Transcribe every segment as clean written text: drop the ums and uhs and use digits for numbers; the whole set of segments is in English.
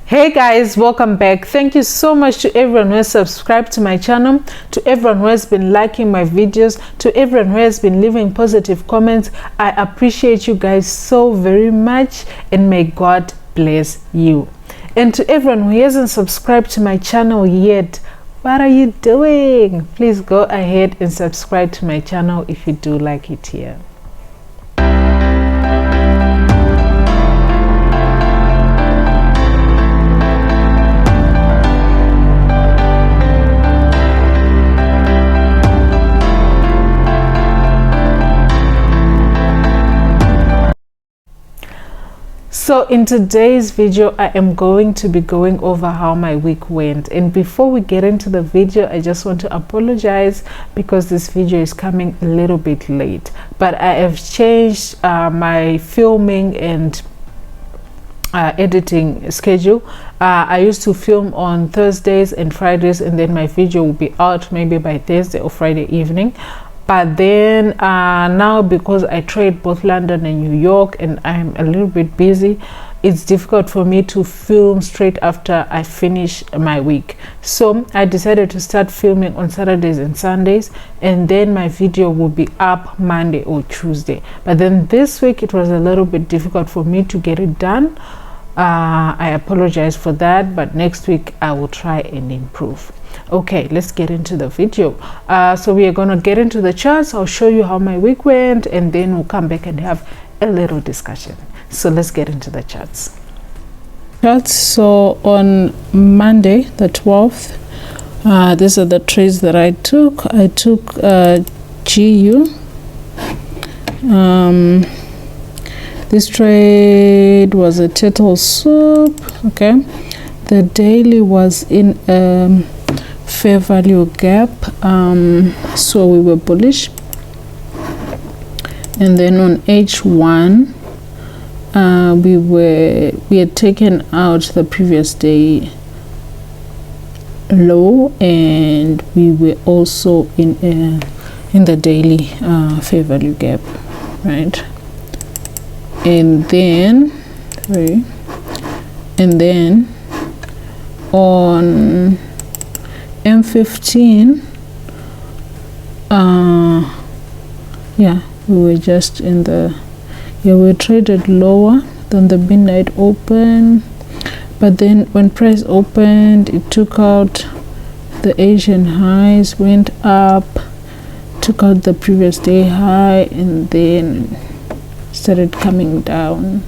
Hey guys, welcome back. Thank you so much to everyone who has subscribed to my channel, to everyone who has been liking my videos, to everyone who has been leaving positive comments. I appreciate you guys so very much, and may God bless you. And to everyone who hasn't subscribed to my channel yet, what are you doing? Please go ahead and subscribe to my channel if you do like it here. So in today's video, I am going to be going over how my week went. And before we get into the video, I just want to apologize because this video is coming a little bit late. But I have changed my filming and editing schedule. I used to film on Thursdays and Fridays, and then my video will be out maybe by Thursday or Friday evening. But then now, because I trade both London and New York and I'm a little bit busy, it's difficult for me to film straight after I finish my week. So I decided to start filming on Saturdays and Sundays, and then my video will be up Monday or Tuesday. But then this week it was a little bit difficult for me to get it done. I apologize for that, but next week I will try and improve. Okay, let's get into the video. So we are going to get into the charts. I'll show you how my week went, and then we'll come back and have a little discussion. So let's get into the charts. So on Monday the 12th, these are the trades that I took. I took GU. This trade was a turtle soup. Okay, the daily was in fair value gap, so we were bullish. And then on H1, we had taken out the previous day low, and we were also in the daily fair value gap, right? And then on M15, we were just in the we traded lower than the midnight open, but then when price opened, it took out the Asian highs, went up, took out the previous day high, and then started coming down.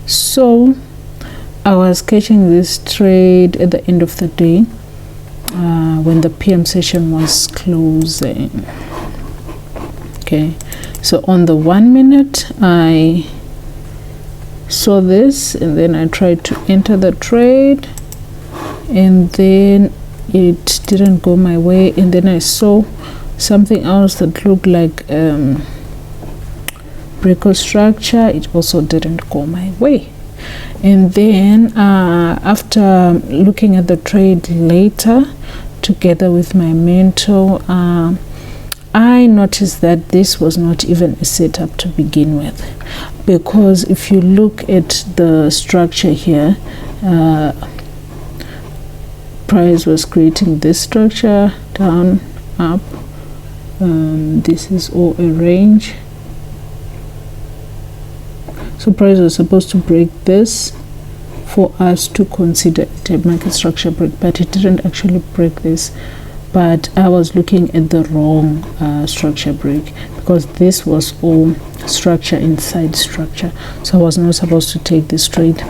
So I was catching this trade at the end of the day when the PM session was closing. Okay, so on the 1 minute I saw this, and then I tried to enter the trade, and then it didn't go my way, and then I saw something else that looked like breakout structure. It also didn't go my way. And then after looking at the trade later together with my mentor, I noticed that this was not even a setup to begin with, because if you look at the structure here, price was creating this structure, down, up. This is all a range. So price was supposed to break this for us to consider it a market structure break, but it didn't actually break this. But I was looking at the wrong structure break, because this was all structure inside structure. So I was not supposed to take this trade.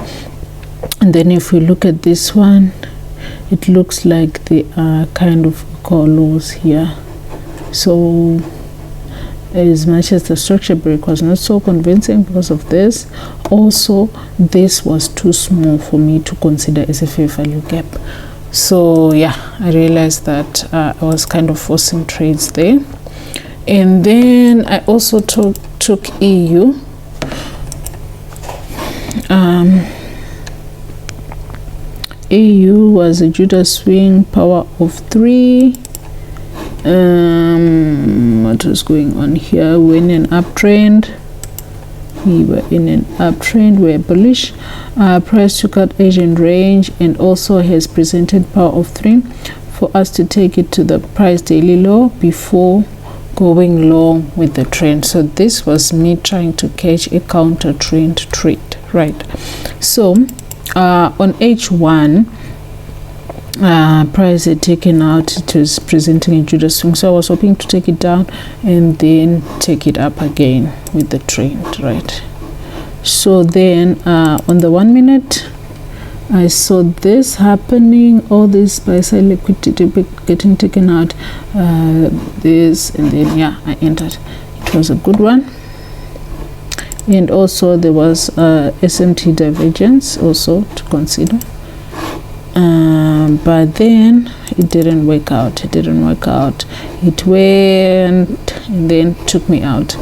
And then if we look at this one, it looks like they are kind of call lows here. So as much as the structure break was not so convincing because of this, also this was too small for me to consider as a fair value gap. So yeah, I realized that I was kind of forcing trades there. And then I also took EU. EU was a Judah swing, power of 3. What was going on here? We're in an uptrend. we were in an uptrend, we were bullish. Price took out Asian range and also has presented power of 3 for us to take it to the price daily low before going long with the trend. So this was me trying to catch a counter trend trade, right? So on H1, price had taken out, it was presenting a Judas swing, so I was hoping to take it down and then take it up again with the trend, right? So then on the 1 minute, I saw this happening, all this buy side liquidity getting taken out, this, and then yeah, I entered. It was a good one. And also there was SMT divergence also to consider, but then it didn't work out. It went and then took me out.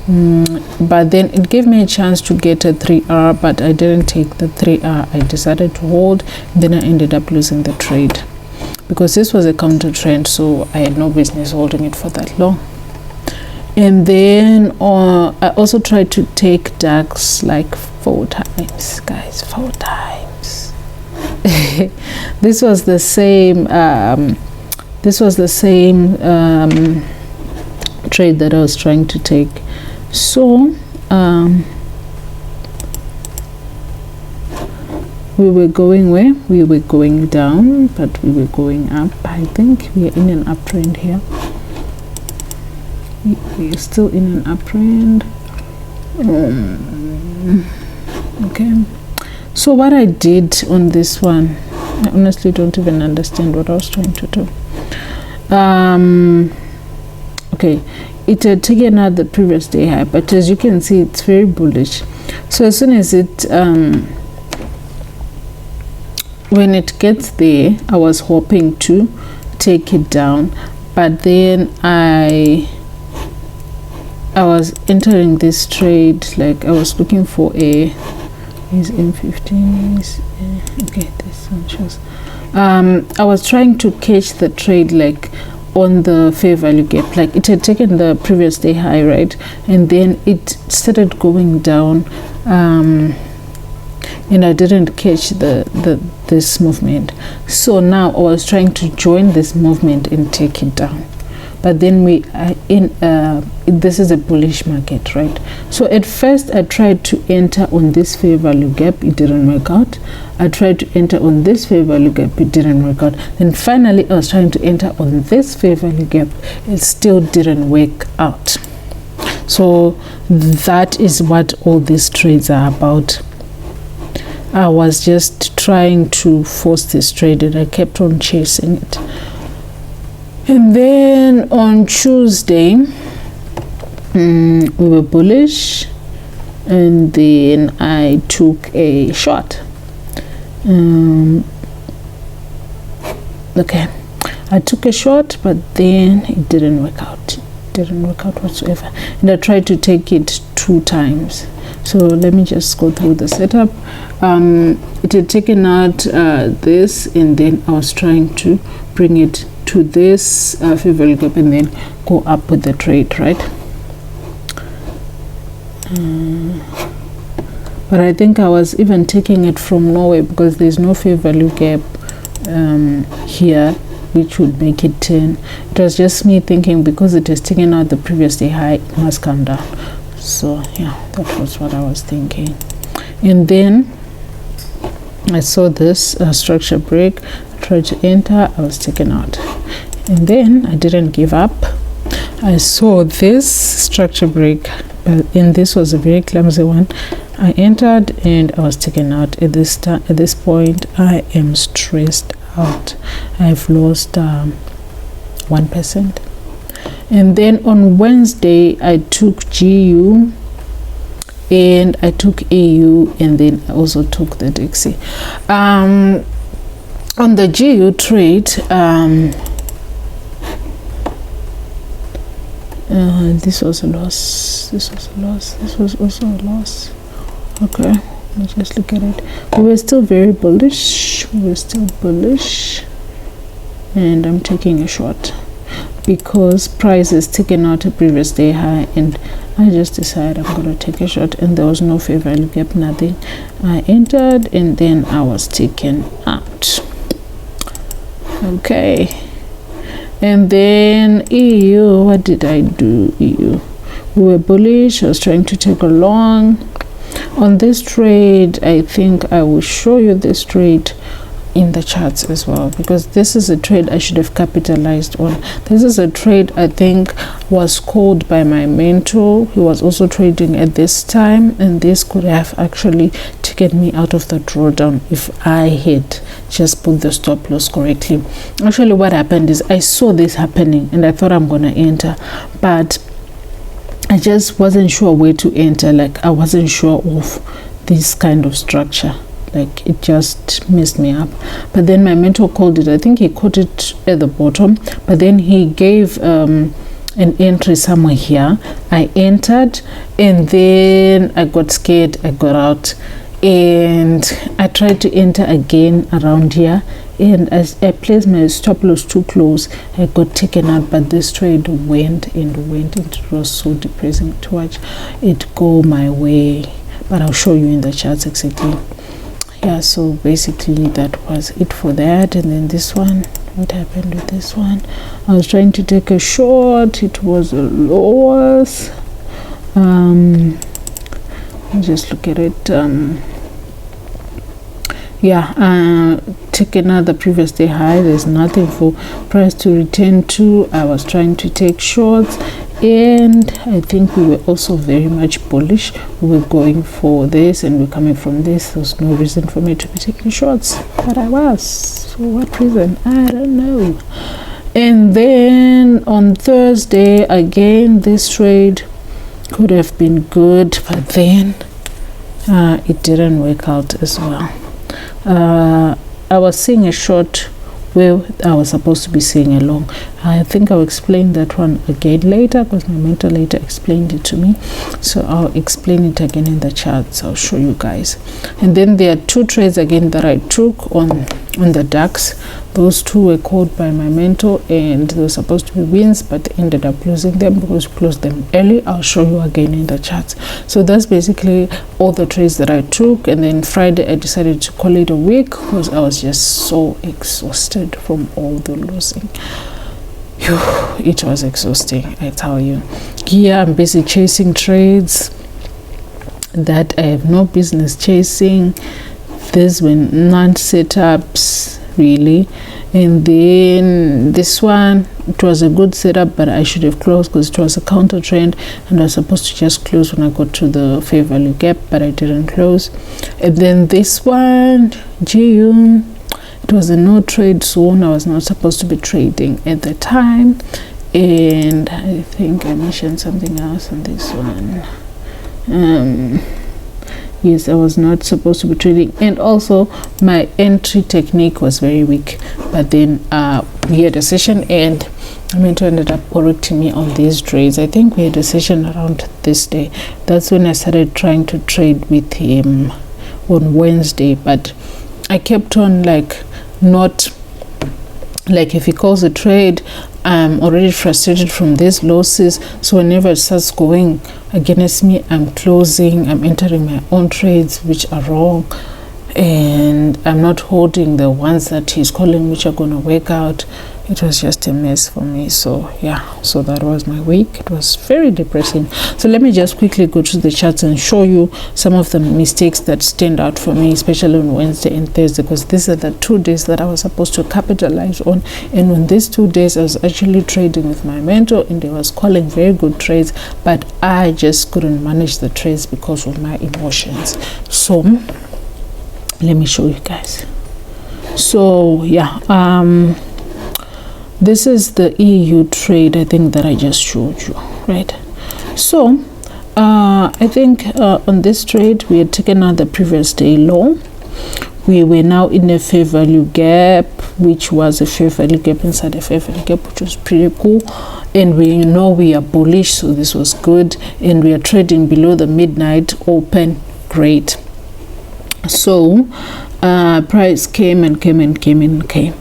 But then it gave me a chance to get a 3R, but I didn't take the 3R. I decided to hold, then I ended up losing the trade because this was a counter trend, so I had no business holding it for that long. And then I also tried to take DAX like 4 times, guys, 4 times. This was the same trade that I was trying to take. So we were going where? We were going down, but we were going up. I think we are in an uptrend here. We are still in an uptrend. Okay. So what I did on this one, I honestly don't even understand what I was trying to do. Okay. It had taken out the previous day high, but as you can see, it's very bullish. So as soon as it when it gets there, I was hoping to take it down, but then I was entering this trade, like I was looking for a M15 is okay, this one shows. I was trying to catch the trade like on the fair value gap, like it had taken the previous day high, right, and then it started going down, and I didn't catch this movement. So now I was trying to join this movement and take it down, but then we are in this is a bullish market, right? So at first I tried to enter on this fair value gap, it didn't work out. I tried to enter on this fair value gap, it didn't work out. Then finally I was trying to enter on this fair value gap, it still didn't work out. So that is what all these trades are about. I was just trying to force this trade and I kept on chasing it. And then on Tuesday, we were bullish, and then I took a short. Okay, I took a short, but then it didn't work out. It didn't work out whatsoever, and I tried to take it 2 times. So let me just go through the setup. It had taken out this, and then I was trying to bring it to this fair value gap and then go up with the trade, right? But I think I was even taking it from nowhere because there's no fair value gap here which would make it 10. It was just me thinking because it has taken out the previous day high, it must come down. So yeah, that was what I was thinking. And then I saw this structure break, I tried to enter, I was taken out, and then I didn't give up. I saw this structure break, and this was a very clumsy one. I entered and I was taken out. At this point I am stressed out. I've lost 1%. And then on Wednesday I took GU and I took AU, and then I also took the Dixie. On the GU trade, this was a loss, this was a loss, this was also a loss. Okay, let's just look at it. We were still very bullish, and I'm taking a short because price is taken out a previous day high, and I just decided I'm going to take a shot, and there was no fair value gap, nothing. I entered and then I was taken out. Okay, and then EU, what did I do? EU, we were bullish. I was trying to take a long on this trade. I think I will show you this trade in the charts as well, because this is a trade I should have capitalized on. This is a trade I think was called by my mentor. He was also trading at this time, and this could have actually taken me out of the drawdown if I had just put the stop loss correctly. Actually, what happened is I saw this happening and I thought I'm gonna enter, but I just wasn't sure where to enter. Like, I wasn't sure of this kind of structure. Like, it just messed me up. But then my mentor called it. I think he caught it at the bottom, but then he gave an entry somewhere here. I entered and then I got scared. I got out and I tried to enter again around here, and as I placed my stop loss too close, I got taken out. But this trade went and went, and it was so depressing to watch it go my way. But I'll show you in the charts exactly. Yeah, so basically that was it for that. And then this one, what happened with this one? I was trying to take a short, it was a loss. Just look at it. Take another previous day high. There's nothing for price to return to. I was trying to take shorts, and I think we were also very much bullish. We were going for this and we're coming from this. There's no reason for me to be taking shorts, but I was. For what reason? I don't know. And then on Thursday again, this trade could have been good, but then it didn't work out as well. I was seeing a short where I was supposed to be seeing a long. I think I'll explain that one again later, because my mentor later explained it to me. So I'll explain it again in the charts. I'll show you guys. And then there are two trades again that I took on the DAX. Those two were called by my mentor, and they were supposed to be wins, but they ended up losing them because we closed them early. I'll show you again in the charts. So that's basically all the trades that I took. And then Friday I decided to call it a week because I was just so exhausted from all the losing. It was exhausting, I tell you. Here I'm busy chasing trades that I have no business chasing. These were non-setups really. And then this one, it was a good setup, but I should have closed because it was a counter trend, and I was supposed to just close when I got to the fair value gap, but I didn't close. And then this one, GU, it was a no trade zone. I was not supposed to be trading at the time, and I think I mentioned something else on this one. Yes, I was not supposed to be trading, and also my entry technique was very weak. But then we had a session, and I mean, to ended up correcting me on these trades. I think we had a session around this day. That's when I started trying to trade with him on Wednesday, but I kept on not like, if he calls a trade, I'm already frustrated from these losses, so whenever it starts going against me, I'm closing, I'm entering my own trades which are wrong, and I'm not holding the ones that he's calling which are going to work out. It was just a mess for me. So yeah, so that was my week. It was very depressing. So let me just quickly go through the charts and show you some of the mistakes that stand out for me, especially on Wednesday and Thursday, because these are the 2 days that I was supposed to capitalize on. And on these 2 days I was actually trading with my mentor, and he was calling very good trades, but I just couldn't manage the trades because of my emotions. So let me show you guys. So yeah, this is the EU trade, I think, that I just showed you, right? So I think on this trade we had taken out the previous day low. We were now in a fair value gap, which was a fair value gap inside a fair value gap, which was pretty cool. And we know we are bullish, so this was good. And we are trading below the midnight open. Great. So price came and came and came and came,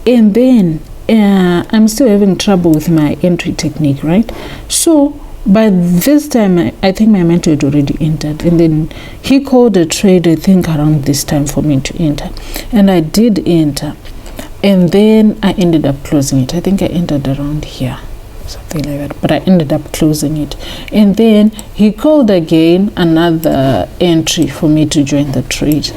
and then I'm still having trouble with my entry technique, right? So by this time, I think my mentor had already entered, and then he called a trade, I think around this time, for me to enter, and I did enter, and then I ended up closing it. I think I entered around here, something like that, but I ended up closing it. And then he called again another entry for me to join the trade,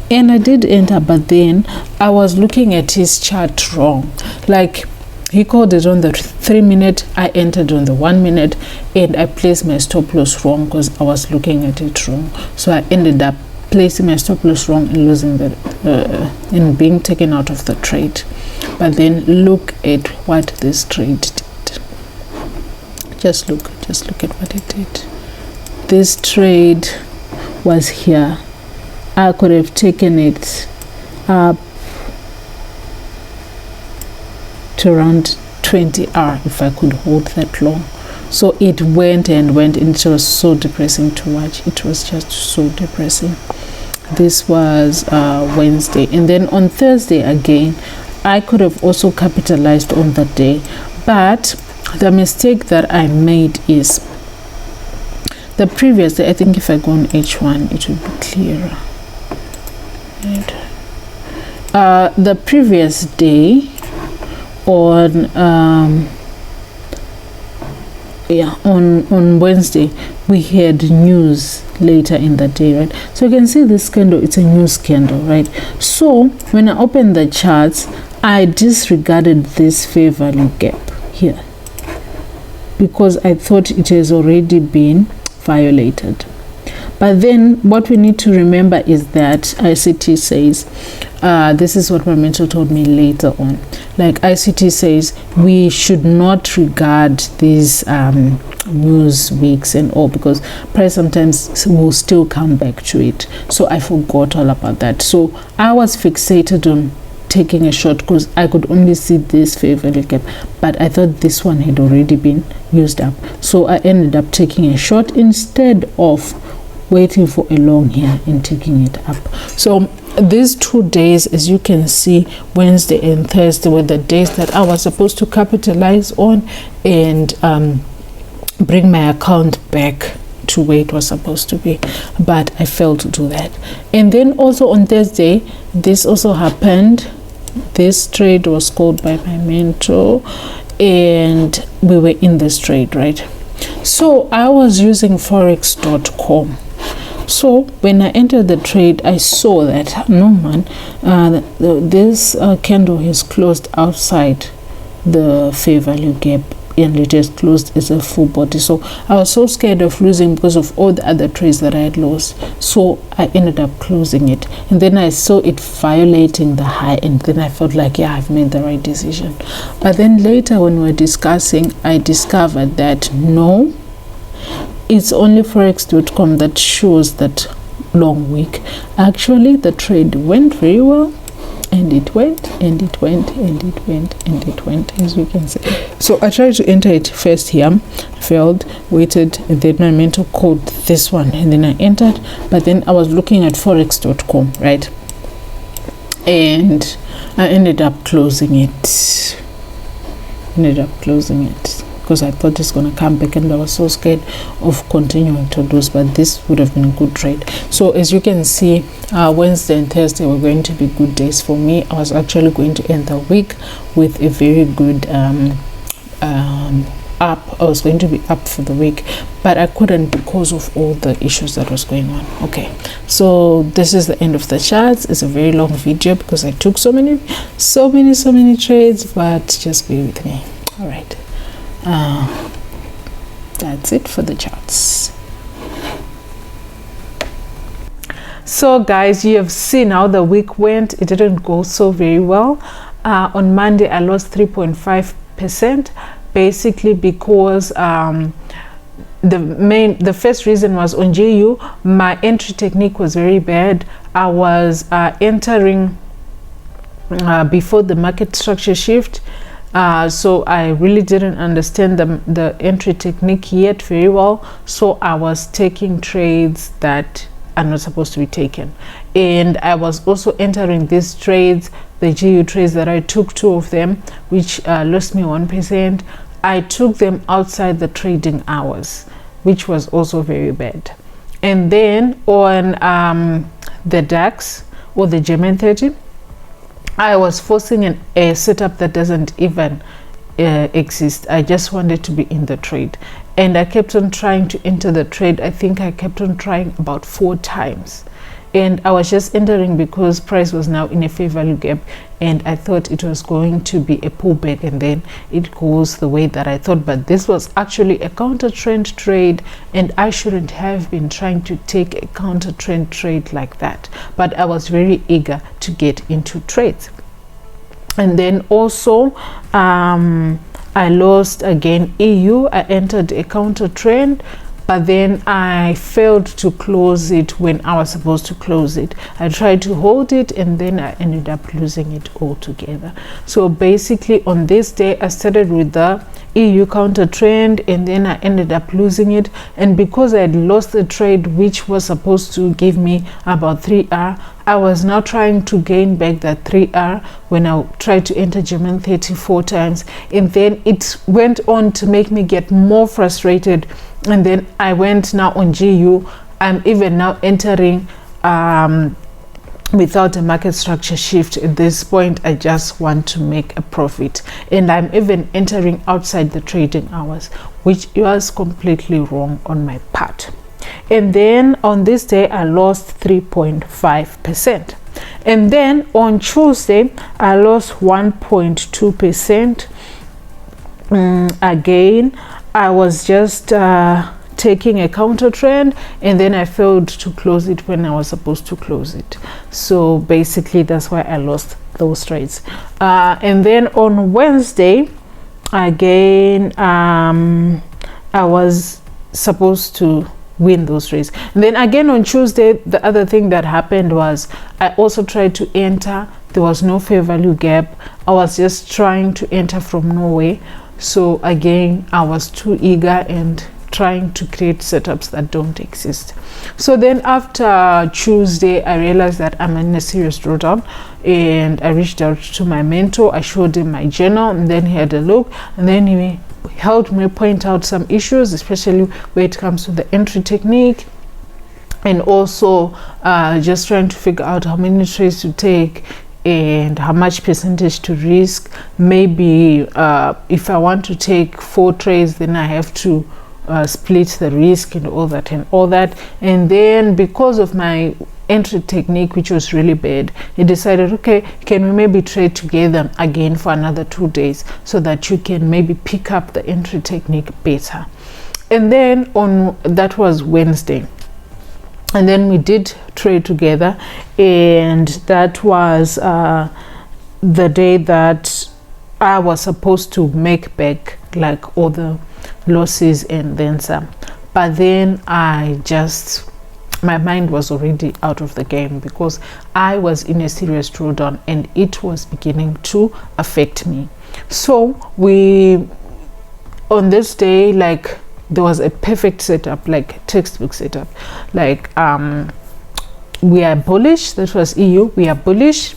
and I did enter, but then I was looking at his chart wrong. Like, he called it on the 3 minute, I entered on the 1 minute, and I placed my stop loss wrong because I was looking at it wrong. So I ended up placing my stop loss wrong and losing the and being taken out of the trade. But then look at what this trade did. Just look at what it did. This trade was here. I could have taken it up to around 20R if I could hold that long. So it went and went, and it was so depressing to watch. It was just so depressing. This was Wednesday, and then on Thursday again, I could have also capitalized on that day, but the mistake that I made is the previous day. I think if I go on H1, it will be clearer. Right. The previous day, on Wednesday, we had news later in the day, right? So you can see this candle, it's a news candle, right? So when I opened the charts, I disregarded this fair value gap here because I thought it has already been violated. But then what we need to remember is that ICT says, this is what my mentor told me later on, like ICT says we should not regard these news weeks and all, because price sometimes will still come back to it. So I forgot all about that. So I was fixated on taking a short because I could only see this fair value gap, but I thought this one had already been used up. So I ended up taking a short instead of waiting for a long here and taking it up. So these 2 days, as you can see, Wednesday and Thursday were the days that I was supposed to capitalize on and bring my account back to where it was supposed to be, but I failed to do that. And then also on Thursday, this also happened. This trade was called by my mentor, and we were in this trade, right? So I was using Forex.com. So when I entered the trade, I saw that no man, this candle has closed outside the fair value gap, and it has closed as a full body. So I was so scared of losing because of all the other trades that I had lost. So I ended up closing it, and then I saw it violating the high, and then I felt like, yeah, I've made the right decision. But then later when we were discussing, I discovered that no, it's only Forex.com that shows that long week. Actually, the trade went very well, and it went and it went and it went and it went, as you can see. So I tried to enter it first here, failed, waited, and then my mentor called this one, and then I entered. But then I was looking at Forex.com, right? And I ended up closing it. Because I thought it's going to come back, and I was so scared of continuing to lose, but this would have been a good trade. So as you can see, Wednesday and Thursday were going to be good days for me. I was actually going to end the week with a very good up. I was going to be up for the week, but I couldn't because of all the issues that was going on. Okay, so this is the end of the charts. It's a very long video because I took so many trades, but just be with me. All right. That's it for the charts. So guys, you have seen how the week went. It didn't go so very well. On Monday I lost 3.5%, basically because the first reason was on GU. My entry technique was very bad. I was entering before the market structure shift. So I really didn't understand the entry technique yet very well. So I was taking trades that are not supposed to be taken. And I was also entering these trades, the GU trades that I took, 2 of them, which lost me 1%. I took them outside the trading hours, which was also very bad. And then on the DAX or the German 30, I was forcing a setup that doesn't even exist. I just wanted to be in the trade, and I kept on trying to enter the trade. I think I kept on trying about 4 times, and I was just entering because price was now in a fair value gap, and I thought it was going to be a pullback and then it goes the way that I thought. But this was actually a counter trend trade, and I shouldn't have been trying to take a counter trend trade like that, but I was very eager to get into trades. And then also I lost again EU. I entered a counter trend, but then I failed to close it when I was supposed to close it. I tried to hold it, and then I ended up losing it altogether. So basically on this day I started with the EU counter trend, and then I ended up losing it. And because I had lost the trade, which was supposed to give me about 3R, I was now trying to gain back that 3R when I tried to enter German 34 times, and then it went on to make me get more frustrated. And then I went now on GU. I'm even now entering without a market structure shift. At this point I just want to make a profit, and I'm even entering outside the trading hours, which was completely wrong on my part. And then on this day I lost 3.5%, and then on Tuesday I lost 1.2%. Again, I was just taking a counter trend, and then I failed to close it when I was supposed to close it. So basically that's why I lost those trades. And then on Wednesday again, I was supposed to win those trades. And then again on Tuesday, the other thing that happened was I also tried to enter. There was no fair value gap. I was just trying to enter from Norway. So again, I was too eager and trying to create setups that don't exist. So then after Tuesday, I realized that I'm in a serious drawdown, and I reached out to my mentor. I showed him my journal, and then he had a look, and then he helped me point out some issues, especially when it comes to the entry technique, and also just trying to figure out how many trades to take and how much percentage to risk. Maybe if I want to take 4 trades, then I have to split the risk and all that. And then because of my entry technique, which was really bad, he decided, okay, can we maybe trade together again for another 2 days so that you can maybe pick up the entry technique better. And then that was Wednesday, and then we did trade together, and that was the day that I was supposed to make back like all the losses and then some. But then my mind was already out of the game because I was in a serious drawdown, and it was beginning to affect me. So on this day, like, there was a perfect setup, like textbook setup. Like we are bullish. That was EU. We are bullish.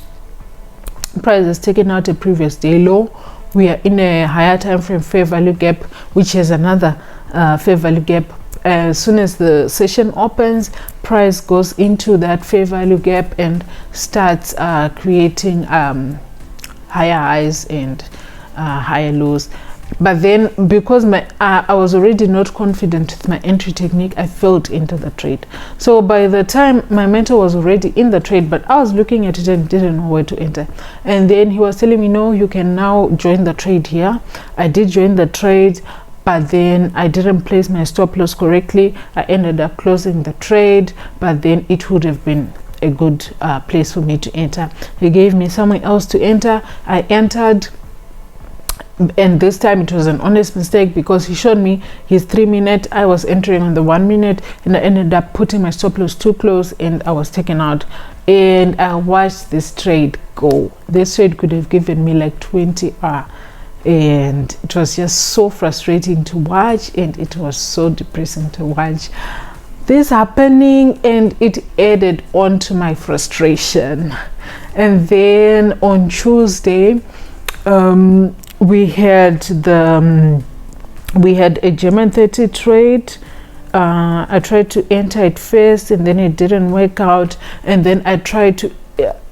Price has taken out a previous day low. We are in a higher time frame fair value gap, which has another fair value gap. As soon as the session opens, price goes into that fair value gap and starts creating higher highs and higher lows. But then because I was already not confident with my entry technique, I failed into the trade. So by the time my mentor was already in the trade, but I was looking at it and didn't know where to enter. And then he was telling me, no, you can now join the trade here. I did join the trade, but then I didn't place my stop loss correctly. I ended up closing the trade, but then it would have been a good place for me to enter. He gave me somewhere else to enter. I entered, and this time it was an honest mistake because he showed me his 3 minute. I was entering on the 1 minute, and I ended up putting my stop loss too close, and I was taken out. And I watched this trade go. This trade could have given me like 20R, and it was just so frustrating to watch, and it was so depressing to watch. this happening, and it added on to my frustration. And then on Tuesday, we had a German 30 trade. I tried to enter it first, and then it didn't work out, and then I tried to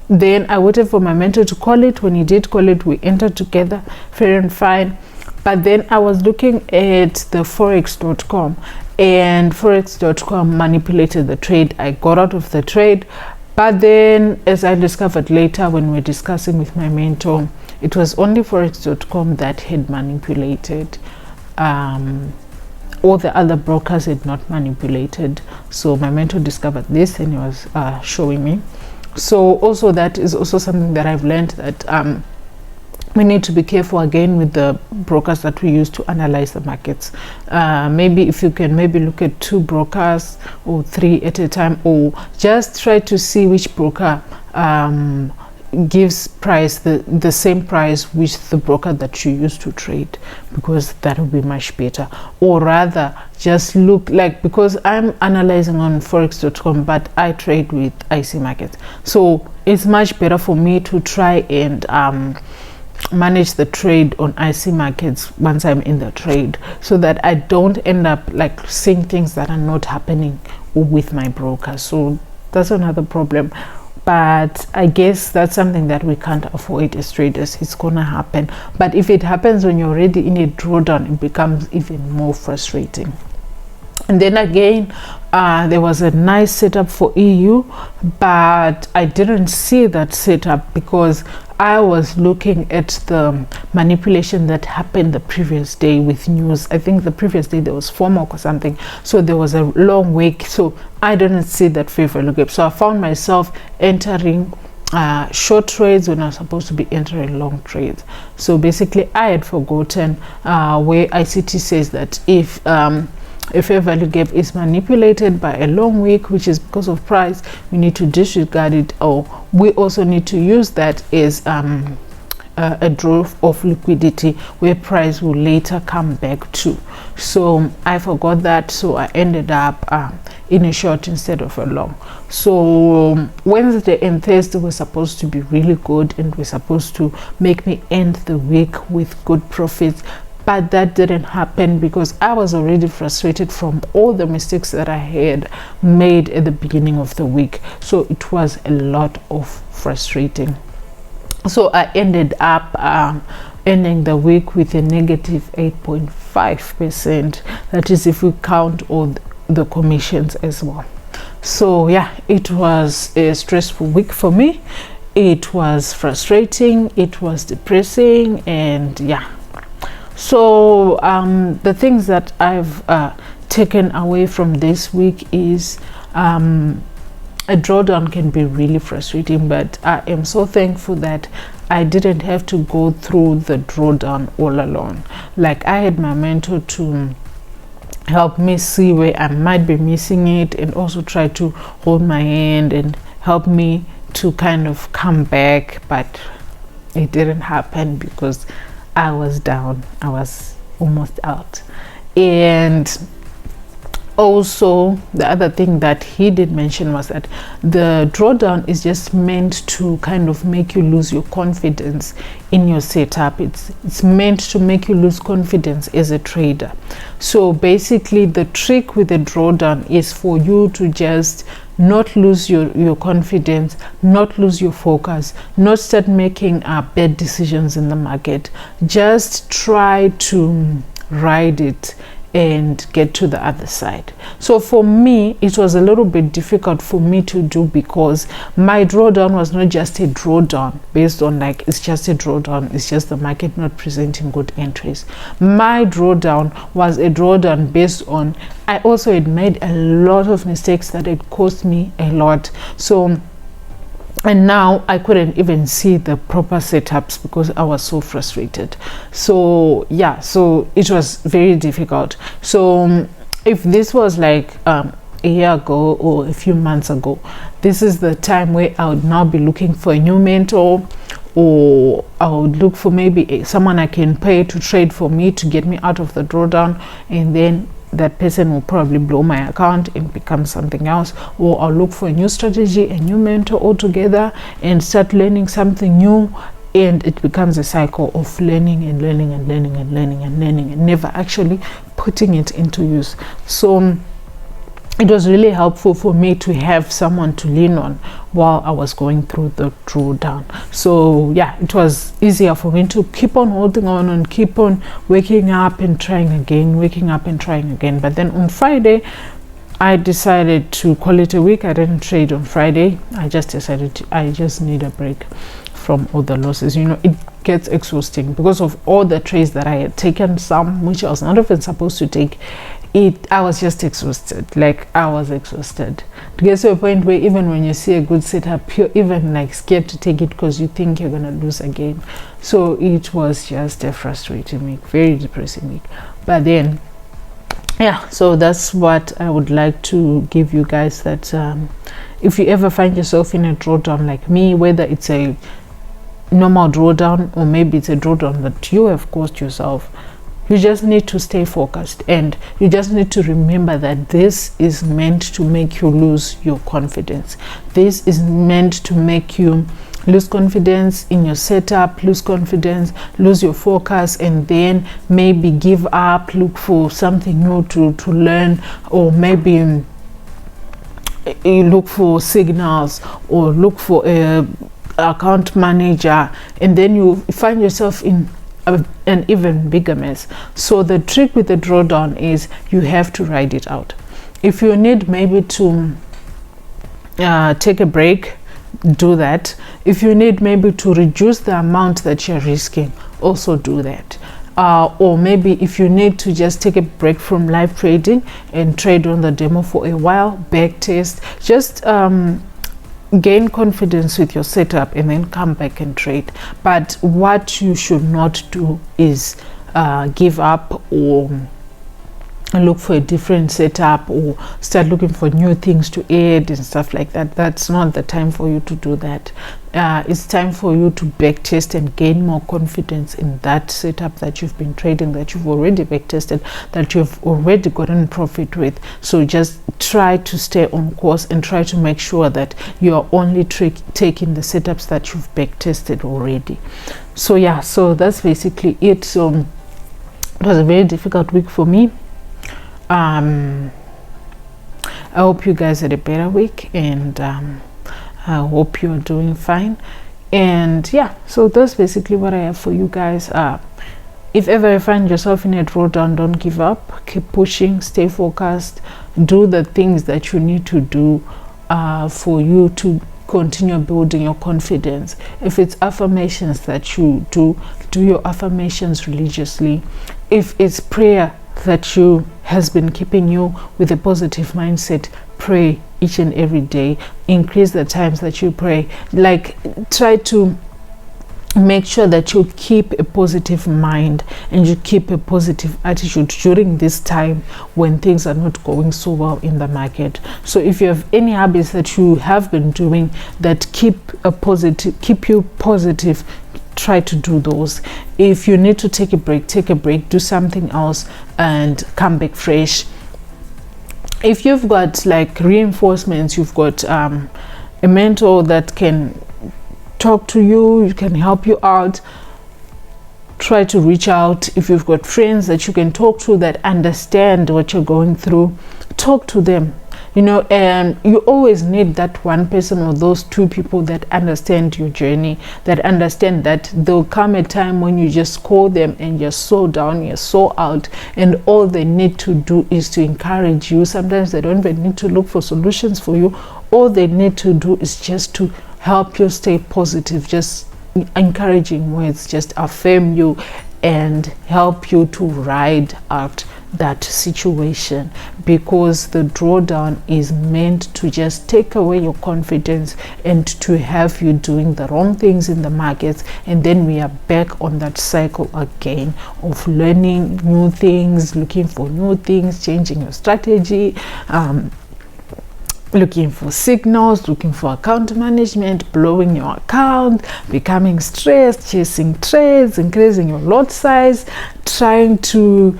then I waited for my mentor to call it. When he did call it, we entered together, fair and fine. But then I was looking at the Forex.com, and Forex.com manipulated the trade. I got out of the trade, but then, as I discovered later when we were discussing with my mentor, it was only Forex.com that had manipulated. All the other brokers had not manipulated. So my mentor discovered this, and he was showing me. So also that is also something that I've learned, that we need to be careful again with the brokers that we use to analyze the markets. Maybe if you can maybe look at 2 brokers or 3 at a time, or just try to see which broker gives price the same price with the broker that you use to trade, because that will be much better. Or rather, just look, like, because I'm analyzing on Forex.com, but I trade with IC markets, so it's much better for me to try and manage the trade on IC markets once I'm in the trade, so that I don't end up like seeing things that are not happening with my broker. So that's another problem. But I guess that's something that we can't avoid as traders. It's gonna happen. But if it happens when you're already in a drawdown, it becomes even more frustrating. And then again, there was a nice setup for EU, but I didn't see that setup because I was looking at the manipulation that happened the previous day with news. I think the previous day there was FOMO or something, so there was a long week, so I didn't see that favorable gap. So I found myself entering short trades when I was supposed to be entering long trades. So basically I had forgotten where ICT says that if a fair value gap is manipulated by a long wick, which is because of price, we need to disregard it, or we also need to use that as a draw of liquidity where price will later come back to. So I forgot that, so I ended up in a short instead of a long. So Wednesday and Thursday were supposed to be really good, and were supposed to make me end the week with good profits. But that didn't happen because I was already frustrated from all the mistakes that I had made at the beginning of the week. So it was a lot of frustrating. So I ended up ending the week with a negative 8.5%. That is if we count all the commissions as well. So yeah, it was a stressful week for me. It was frustrating, it was depressing, and yeah. So the things that I've taken away from this week is a drawdown can be really frustrating, but I am so thankful that I didn't have to go through the drawdown all alone. Like, I had my mentor to help me see where I might be missing it, and also try to hold my hand and help me to kind of come back. But it didn't happen because I was down. I was almost out. And also the other thing that he did mention was that the drawdown is just meant to kind of make you lose your confidence in your setup. It's meant to make you lose confidence as a trader. So basically the trick with the drawdown is for you to just not lose your confidence, not lose your focus, not start making bad decisions in the market. Just try to ride it and get to the other side. So for me, it was a little bit difficult for me to do, because my drawdown was not just a drawdown based on like it's just a drawdown, it's just the market not presenting good entries. My drawdown was a drawdown based on I also had made a lot of mistakes that had cost me a lot. So, and now I couldn't even see the proper setups because I was so frustrated. So yeah, so it was very difficult. So if this was like a year ago or a few months ago, this is the time where I would now be looking for a new mentor, or I would look for maybe someone I can pay to trade for me to get me out of the drawdown, and then that person will probably blow my account and become something else, or I'll look for a new strategy, a new mentor altogether, and start learning something new, and it becomes a cycle of learning and learning and learning and learning and learning and never actually putting it into use. So it was really helpful for me to have someone to lean on while I was going through the drawdown. So yeah, it was easier for me to keep on holding on and keep on waking up and trying again, waking up and trying again. But then on Friday, I decided to call it a week. I didn't trade on Friday. I just decided I just need a break from all the losses. You know, it gets exhausting because of all the trades that I had taken, some which I was not even supposed to take. I was just exhausted. Like, I was exhausted. To get to a point where even when you see a good setup, you're even like scared to take it because you think you're gonna lose again. So it was just a frustrating week, very depressing week. But then yeah, so that's what I would like to give you guys, that if you ever find yourself in a drawdown like me, whether it's a normal drawdown or maybe it's a drawdown that you have caused yourself, you just need to stay focused, and you just need to remember that this is meant to make you lose your confidence. This is meant to make you lose confidence in your setup, lose confidence, lose your focus, and then maybe give up, look for something new to learn, or maybe you look for signals or look for a account manager, and then you find yourself in an even bigger mess. So the trick with the drawdown is you have to ride it out. If you need maybe to take a break, do that. If you need maybe to reduce the amount that you're risking, also do that. Or maybe if you need to just take a break from live trading and trade on the demo for a while, back test, just gain confidence with your setup and then come back and trade. But what you should not do is give up or look for a different setup or start looking for new things to add and stuff like that. That's not the time for you to do that. It's time for you to back test and gain more confidence in that setup that you've been trading, that you've already back tested, that you've already gotten profit with. So just try to stay on course and try to make sure that you're only taking the setups that you've back tested already. So yeah, so that's basically it. So it was a very difficult week for me. I hope you guys had a better week, and I hope you're doing fine. And yeah, so that's basically what I have for you guys. If ever you find yourself in a drawdown, don't give up, keep pushing, stay focused, do the things that you need to do for you to continue building your confidence. If it's affirmations that you do your affirmations religiously. If it's prayer that has been keeping you with a positive mindset, pray each and every day. Increase the times that you pray. Like, try to make sure that you keep a positive mind and you keep a positive attitude during this time when things are not going so well in the market. So if you have any habits that you have been doing that keep you positive, try to do those. If you need to take a break, do something else and come back fresh. If you've got like reinforcements, you've got a mentor that can talk to you can help you out, try to reach out. If you've got friends that you can talk to that understand what you're going through, talk to them. You know, and you always need that one person or those two people that understand your journey, that understand that there'll come a time when you just call them and you're so down, you're so out, and all they need to do is to encourage you. Sometimes they don't even need to look for solutions for you. All they need to do is just to help you stay positive, just encouraging words, just affirm you and help you to ride out that situation, because the drawdown is meant to just take away your confidence and to have you doing the wrong things in the markets, and then we are back on that cycle again of learning new things, looking for new things, changing your strategy, looking for signals, looking for account management, blowing your account, becoming stressed, chasing trades, increasing your lot size, trying to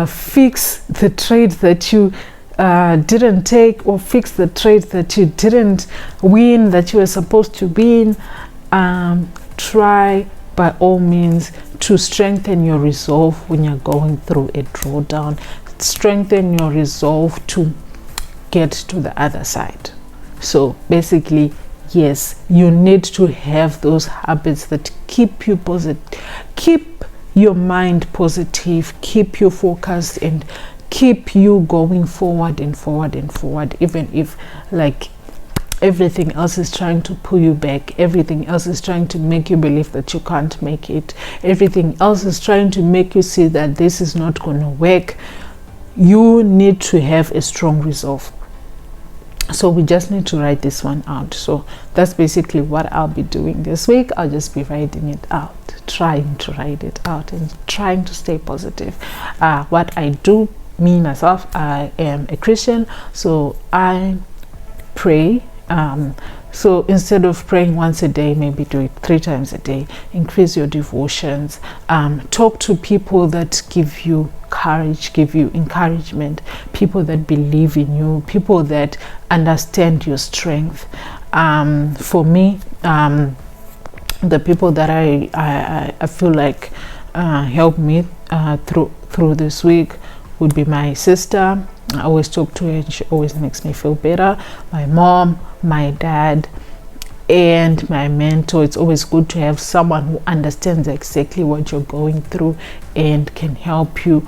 fix the trade that you didn't take, or fix the trade that you didn't win, that you were supposed to win. Try by all means to strengthen your resolve when you're going through a drawdown. Strengthen your resolve to get to the other side. So basically, yes, you need to have those habits that keep you positive, keep your mind positive, keep you focused, and keep you going forward and forward and forward, even if like everything else is trying to pull you back, everything else is trying to make you believe that you can't make it, everything else is trying to make you see that this is not going to work. You need to have a strong resolve. So we just need to write this one out. So that's basically what I'll be doing this week. I'll just be writing it out, trying to write it out, and trying to stay positive. What I do, me myself, I am a Christian, so I pray. So instead of praying once a day, maybe do it 3 times a day. Increase your devotions. Talk to people that give you courage, give you encouragement, people that believe in you, people that understand your strength. For me, the people that I feel like help me through this week would be my sister. I always talk to her and she always makes me feel better. My mom, my dad, and my mentor. It's always good to have someone who understands exactly what you're going through and can help you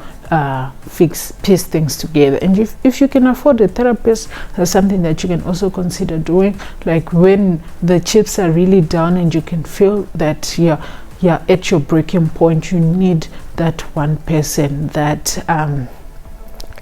piece things together. And if you can afford a therapist, that's something that you can also consider doing. Like when the chips are really down and you can feel that you're at your breaking point, you need that one person, that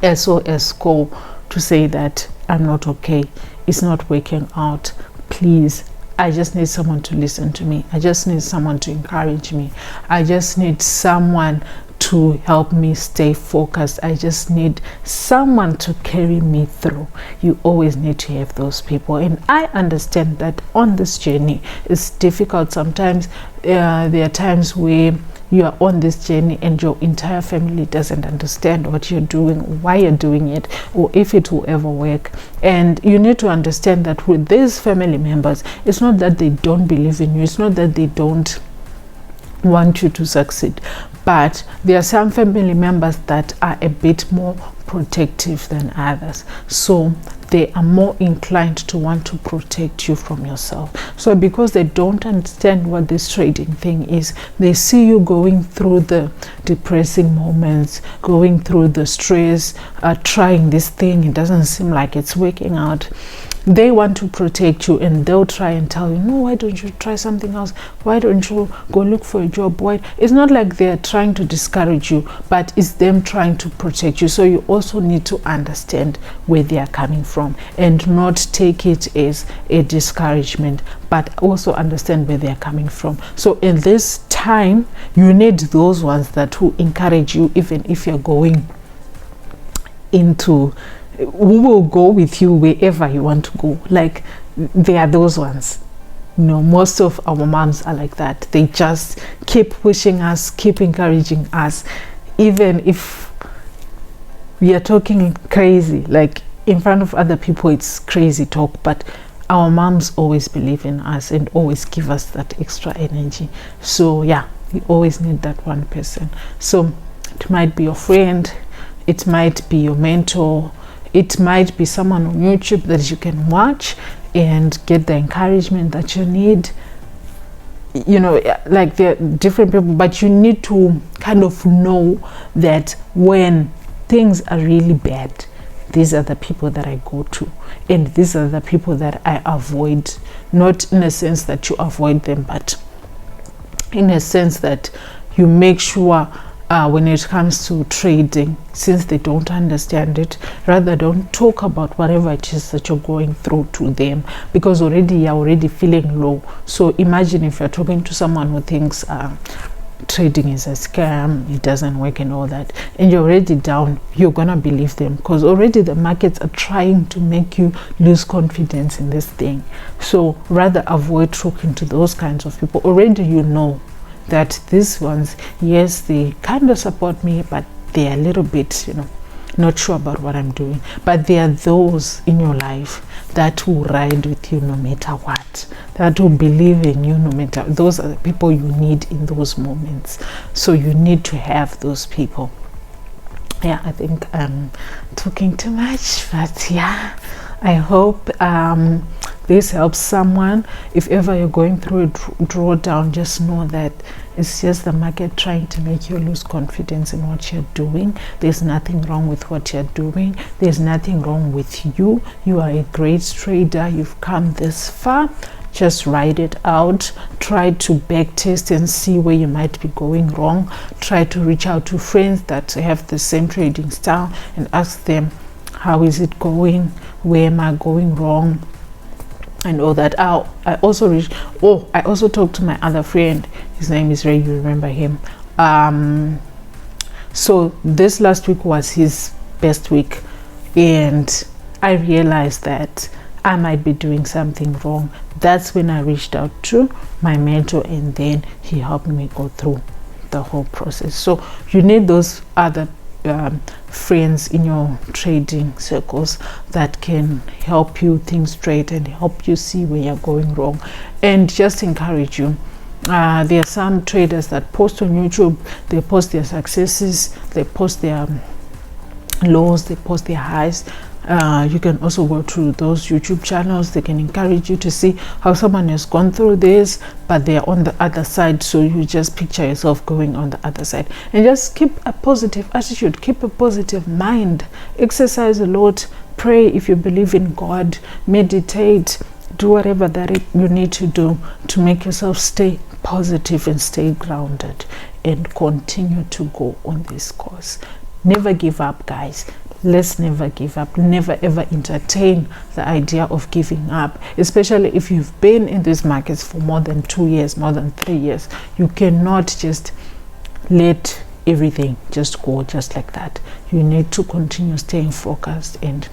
SOS call to say that I'm not okay, it's not working out, please, I just need someone to listen to me, I just need someone to encourage me, I just need someone to help me stay focused, I just need someone to carry me through. You always need to have those people, and I understand that on this journey it's difficult sometimes. There are times where you are on this journey and your entire family doesn't understand what you're doing, why you're doing it, or if it will ever work. And you need to understand that with these family members, it's not that they don't believe in you, it's not that they don't want you to succeed, but there are some family members that are a bit more protective than others, so they are more inclined to want to protect you from yourself. So because they don't understand what this trading thing is, they see you going through the depressing moments, going through the stress, trying this thing, it doesn't seem like it's working out. They want to protect you, and they'll try and tell you, no, why don't you try something else? Why don't you go look for a job? Why? It's not like they're trying to discourage you, but it's them trying to protect you. So you also need to understand where they are coming from and not take it as a discouragement, but also understand where they are coming from. So in this time, you need those ones that will encourage you, even if you're going into, who will go with you wherever you want to go. Like, they are those ones. You know, most of our moms are like that. They just keep pushing us, keep encouraging us, even if we are talking crazy, like in front of other people it's crazy talk, but our moms always believe in us and always give us that extra energy. So yeah, we always need that one person. So it might be your friend, it might be your mentor, it might be someone on YouTube that you can watch and get the encouragement that you need. You know, like, there are different people, but you need to kind of know that when things are really bad, these are the people that I go to, and these are the people that I avoid. Not in a sense that you avoid them, but in a sense that you make sure when it comes to trading, since they don't understand it, rather don't talk about whatever it is that you're going through to them, because already you're already feeling low. So imagine if you're talking to someone who thinks trading is a scam, it doesn't work and all that, and you're already down, you're gonna believe them because already the markets are trying to make you lose confidence in this thing. So rather avoid talking to those kinds of people. Already you know that these ones, yes, they kind of support me, but they're a little bit, not sure about what I'm doing. But there are those in your life that will ride with you no matter what, that will believe in you no matter. Those are the people you need in those moments. So you need to have those people. Yeah, I think I'm talking too much, but yeah, I hope this helps someone. If ever you're going through a drawdown, just know that it's just the market trying to make you lose confidence in what you're doing. There's nothing wrong with what you're doing. There's nothing wrong with you. You are a great trader. You've come this far. Just write it out. Try to back test and see where you might be going wrong. Try to reach out to friends that have the same trading style and ask them, how is it going? Where am I going wrong? And all that. I also talked to my other friend. His name is Ray. You remember him? So this last week was his best week, and I realized that I might be doing something wrong. That's when I reached out to my mentor, and then he helped me go through the whole process. So you need those other friends in your trading circles that can help you think straight and help you see where you're going wrong, and just encourage you. There are some traders that post on YouTube. They post their successes, they post their lows, they post their highs. You can also go to those YouTube channels. They can encourage you to see how someone has gone through this, but they're on the other side, so you just picture yourself going on the other side. And just keep a positive attitude, keep a positive mind, exercise a lot, pray if you believe in God, meditate, do whatever that you need to do to make yourself stay positive and stay grounded and continue to go on this course. Never give up, guys. Let's never give up. Never ever entertain the idea of giving up, especially if you've been in these markets for more than 2 years, more than 3 years. You cannot just let everything just go just like that. You need to continue staying focused and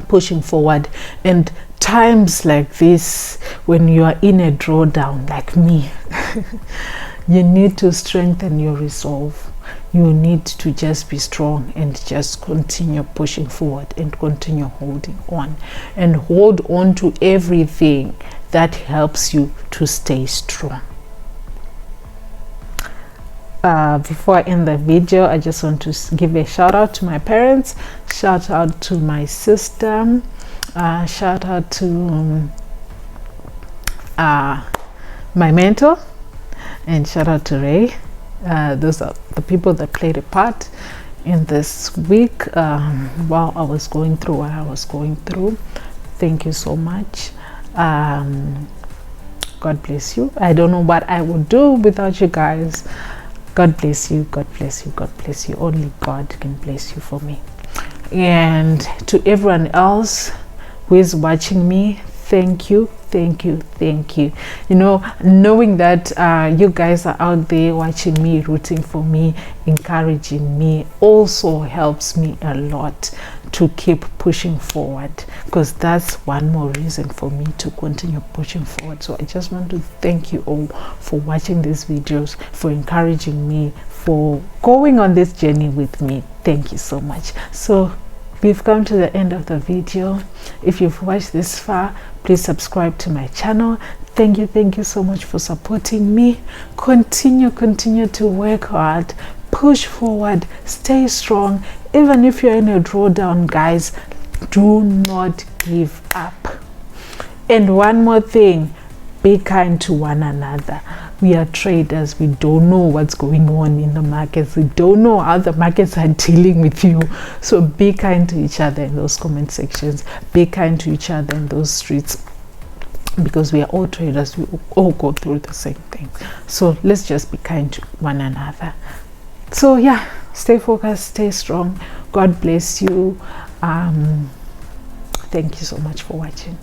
pushing forward. And times like this, when you are in a drawdown like me, you need to strengthen your resolve. You need to just be strong and just continue pushing forward and continue holding on, and hold on to everything that helps you to stay strong. Before I end the video, I just want to give a shout out to my parents, shout out to my sister, shout out to my mentor, and shout out to Ray. Those are the people that played a part in this week while I was going through what I was going through. Thank you so much. God bless you. I don't know what I would do without you guys. God bless you. God bless you. God bless you. Only God can bless you for me. And to everyone else who is watching me, thank you. Thank you, thank you. Knowing that you guys are out there watching me, rooting for me, encouraging me, also helps me a lot to keep pushing forward, because that's one more reason for me to continue pushing forward. So I just want to thank you all for watching these videos, for encouraging me, for going on this journey with me. Thank you so much. So we've come to the end of the video. If you've watched this far, please subscribe to my channel. Thank you so much for supporting me. Continue to work hard, push forward, stay strong. Even if you're in a drawdown, guys, do not give up. And one more thing, be kind to one another. We are traders. We don't know what's going on in the markets. We don't know how the markets are dealing with you. So be kind to each other in those comment sections. Be kind to each other in those streets, because we are all traders. We all go through the same thing. So let's just be kind to one another. So yeah, stay focused, stay strong. God bless you. Thank you so much for watching.